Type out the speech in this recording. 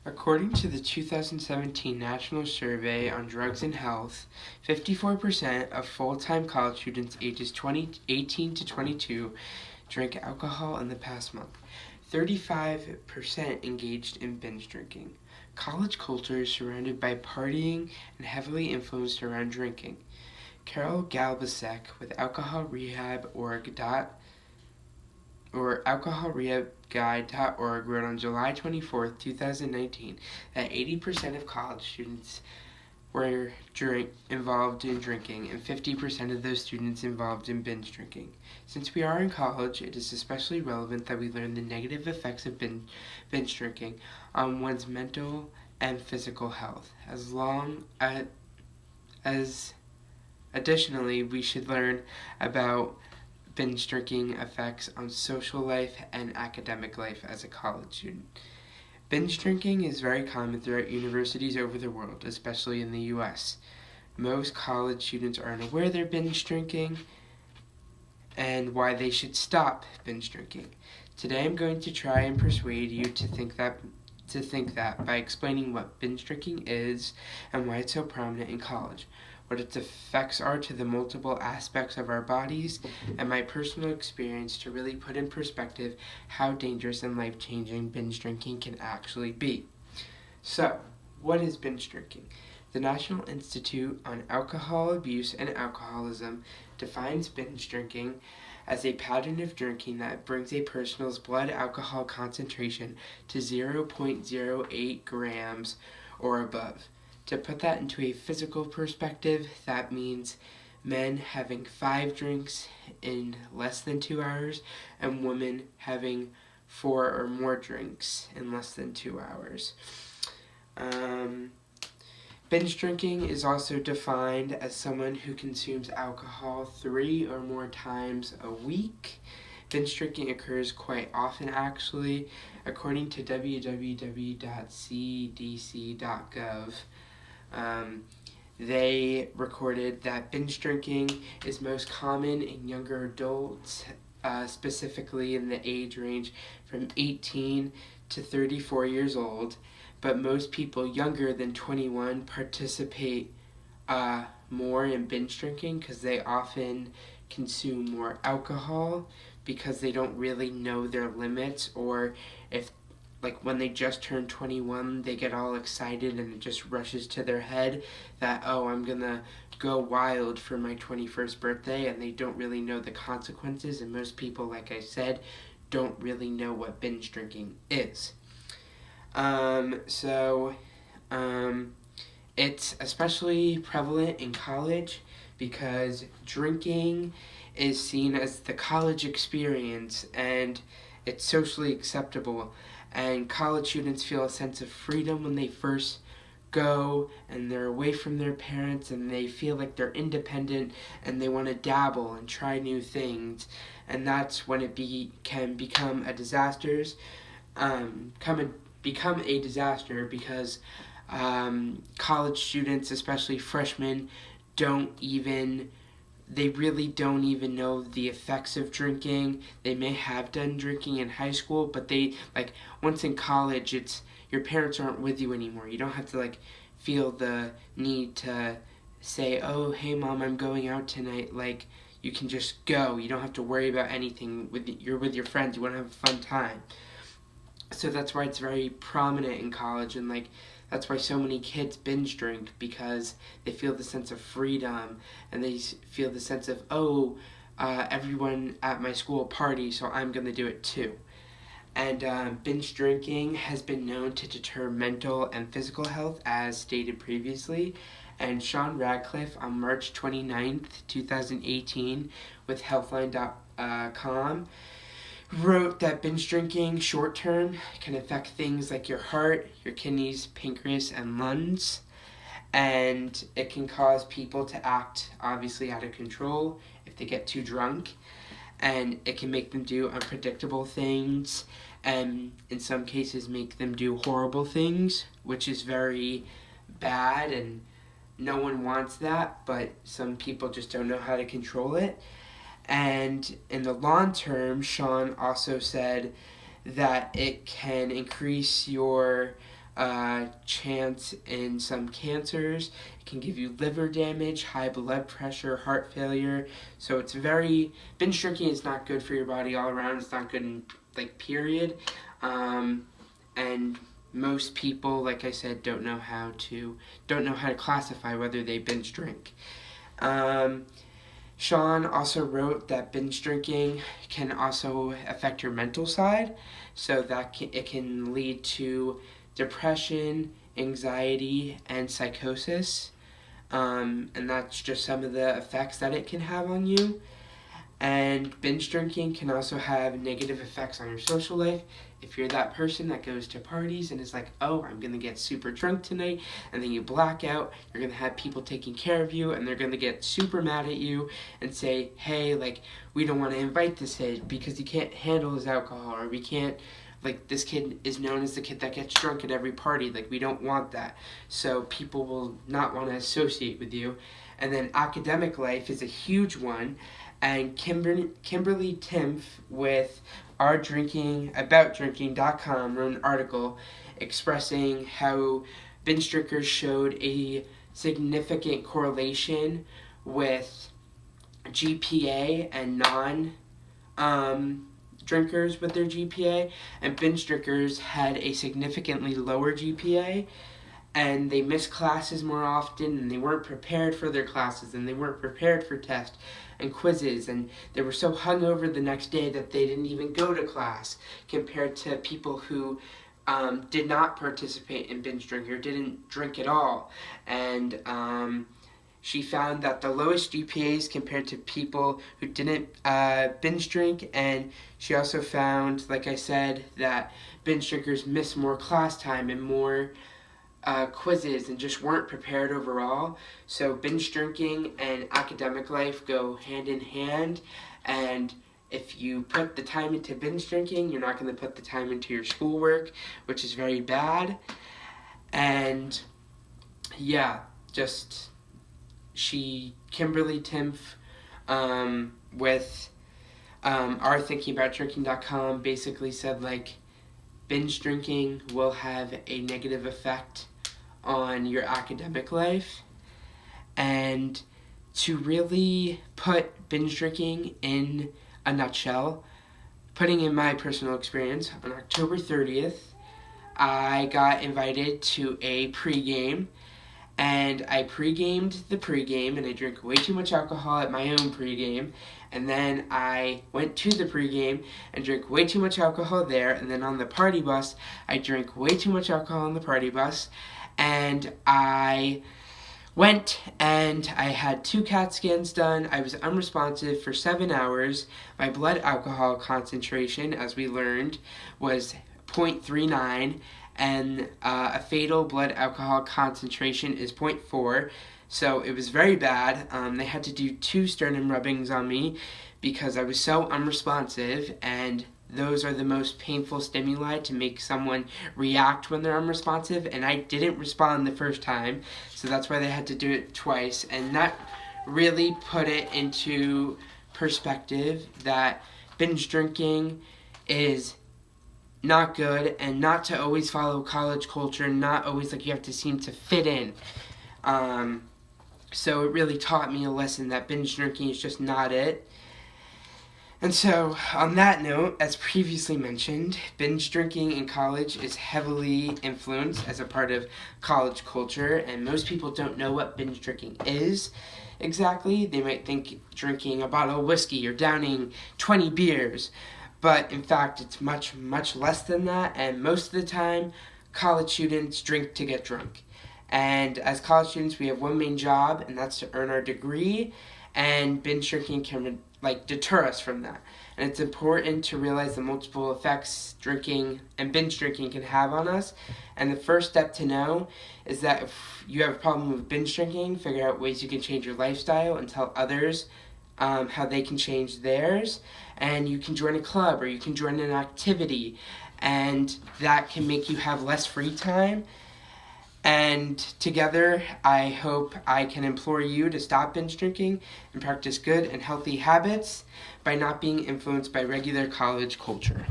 According to the 2017 National Survey on Drugs and Health, 54% of full-time college students ages 18 to 22 drank alcohol in the past month. 35% engaged in binge drinking. College culture is surrounded by partying and heavily influenced around drinking. Carol Galbasek with alcoholrehabguide.org wrote on July 24, 2019, that 80% of college students were involved in drinking, and 50% of those students involved in binge drinking. Since we are in college, it is especially relevant that we learn the negative effects of binge drinking on one's mental and physical health. Additionally, we should learn about binge drinking effects on social life and academic life as a college student. Binge drinking is very common throughout universities over the world, especially in the US. Most college students are unaware they're binge drinking and why they should stop binge drinking. Today I'm going to try and persuade you to think that by explaining what binge drinking is and why it's so prominent in college, what its effects are to the multiple aspects of our bodies, and my personal experience to really put in perspective how dangerous and life-changing binge drinking can actually be. So, what is binge drinking? The National Institute on Alcohol Abuse and Alcoholism defines binge drinking as a pattern of drinking that brings a person's blood alcohol concentration to 0.08 grams or above. To put that into a physical perspective, that means men having 5 drinks in less than 2 hours and women having 4 or more drinks in less than 2 hours. Binge drinking is also defined as someone who consumes alcohol 3 or more times a week. Binge drinking occurs quite often, actually. According to www.cdc.gov, they recorded that binge drinking is most common in younger adults, specifically in the age range from 18 to 34 years old, but most people younger than 21 participate more in binge drinking because they often consume more alcohol because they don't really know their limits, or if when they just turn 21, they get all excited and it just rushes to their head that, oh, I'm gonna go wild for my 21st birthday, and they don't really know the consequences, and most people, like I said, don't really know what binge drinking is. It's especially prevalent in college because drinking is seen as the college experience and it's socially acceptable, and college students feel a sense of freedom when they first go and they're away from their parents and they feel like they're independent and they want to dabble and try new things, and that's when it can become a disaster because college students, especially freshmen, they really don't even know the effects of drinking. They may have done drinking in high school, but once in college, your parents aren't with you anymore. You don't have to feel the need to say, oh, hey mom, I'm going out tonight. You can just go. You don't have to worry about anything. You're with your friends. You want to have a fun time. So that's why it's very prominent in college, and that's why so many kids binge drink, because they feel the sense of freedom and they feel the sense of, everyone at my school party, so I'm going to do it too. And binge drinking has been known to deter mental and physical health, as stated previously. And Sean Radcliffe on March 29th, 2018, with Healthline.com, wrote that binge drinking short term can affect things like your heart, your kidneys, pancreas, and lungs, and it can cause people to act obviously out of control if they get too drunk, and it can make them do unpredictable things, and in some cases make them do horrible things, which is very bad, and no one wants that, but some people just don't know how to control it. And in the long term, Sean also said that it can increase your chance in some cancers. It can give you liver damage, high blood pressure, heart failure. So it's binge drinking is not good for your body all around. It's not good in, period. And most people, like I said, don't know how to classify whether they binge drink. Sean also wrote that binge drinking can also affect your mental side, so that it can lead to depression, anxiety, and psychosis. And that's just some of the effects that it can have on you. And binge drinking can also have negative effects on your social life. If you're that person that goes to parties and is like, oh, I'm going to get super drunk tonight, and then you black out, you're going to have people taking care of you, and they're going to get super mad at you and say, hey, we don't want to invite this kid because he can't handle his alcohol, or we can't, this kid is known as the kid that gets drunk at every party. We don't want that. So people will not want to associate with you. And then academic life is a huge one. And Kimberly Timpf with OurDrinkingAboutDrinking.com wrote an article expressing how binge drinkers showed a significant correlation with GPA and non-drinkers with their GPA, and binge drinkers had a significantly lower GPA, and they missed classes more often, and they weren't prepared for their classes, and they weren't prepared for tests and quizzes, and they were so hungover the next day that they didn't even go to class, compared to people who did not participate in binge drinking or didn't drink at all. And she found that the lowest GPAs compared to people who didn't binge drink, and she also found, like I said, that binge drinkers miss more class time and more quizzes and just weren't prepared overall. So binge drinking and academic life go hand in hand, and if you put the time into binge drinking, you're not going to put the time into your schoolwork, which is very bad. And yeah, Kimberly Timpf with OurThinkingAboutDrinking.com basically said binge drinking will have a negative effect on your academic life. And to really put binge drinking in a nutshell, putting in my personal experience, on October 30th, I got invited to a pregame, and I pre-gamed the pregame, and I drank way too much alcohol at my own pregame, and then I went to the pregame and drank way too much alcohol there, and then on the party bus, I drank way too much alcohol on the party bus, and I went and I had 2 CAT scans done. I was unresponsive for 7 hours. My blood alcohol concentration, as we learned, was 0.39, and a fatal blood alcohol concentration is 0.4. So it was very bad. They had to do 2 sternum rubbings on me because I was so unresponsive, and those are the most painful stimuli to make someone react when they're unresponsive, and I didn't respond the first time, so that's why they had to do it twice. And that really put it into perspective that binge drinking is not good, and not to always follow college culture, not always you have to seem to fit in. So it really taught me a lesson that binge drinking is just not it. And so, on that note, as previously mentioned, binge drinking in college is heavily influenced as a part of college culture, and most people don't know what binge drinking is exactly. They might think drinking a bottle of whiskey or downing 20 beers, but in fact, it's much, much less than that, and most of the time, college students drink to get drunk. And as college students, we have one main job, and that's to earn our degree, and binge drinking can deter us from that. And it's important to realize the multiple effects drinking and binge drinking can have on us. And the first step to know is that if you have a problem with binge drinking, figure out ways you can change your lifestyle and tell others how they can change theirs. And you can join a club, or you can join an activity, and that can make you have less free time. And together, I hope I can implore you to stop binge drinking and practice good and healthy habits by not being influenced by regular college culture.